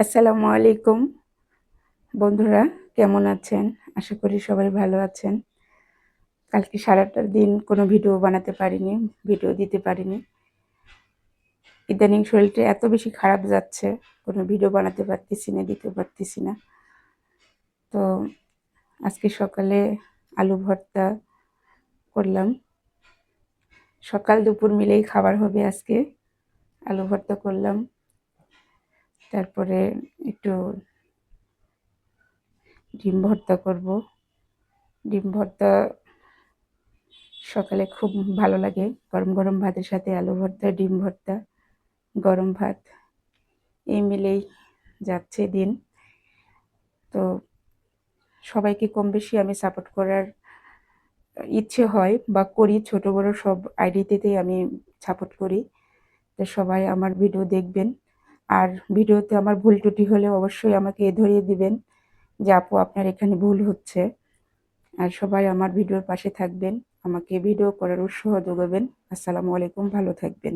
আসসালামু আলাইকুম বন্ধুরা, কেমন আছেন? আশা করি সবাই ভালো আছেন। কালকে সারাটা দিন কোনো ভিডিও বানাতে পারিনি, ভিডিও দিতে পারিনি। ইদানিং শরীরটা এত বেশি খারাপ যাচ্ছে, কোনো ভিডিও বানাতে পারতেছি না, দিতে পারতেছি না। তো আজকে সকালে আলু ভর্তা করলাম। সকাল দুপুর মিলেই খাবার হবে আজকে। আলু ভর্তা করলাম, তারপরে একটু ডিম ভর্তা করব। ডিম ভর্তা সকালে খুব ভালো লাগে, গরম গরম ভাতের সাথে আলু ভর্তা, ডিম ভর্তা, গরম ভাত, এই মিলেই যাচ্ছে দিন। তো সবাইকে কম বেশি আমি সাপোর্ট করার ইচ্ছে হয় বা করি, ছোট বড় সব আইডিতেই আমি সাপোর্ট করি। তো সবাই আমার ভিডিও দেখবেন, আর ভিডিওতে আমার ভুল ত্রুটি হলে অবশ্যই আমাকে ধরিয়ে দিবেন যে আপু আপনার এখানে ভুল হচ্ছে। আর সবাই আমার ভিডিওর পাশে থাকবেন, আমাকে ভিডিও করার উৎসাহ যোগাবেন। আসসালামু আলাইকুম, ভালো থাকবেন।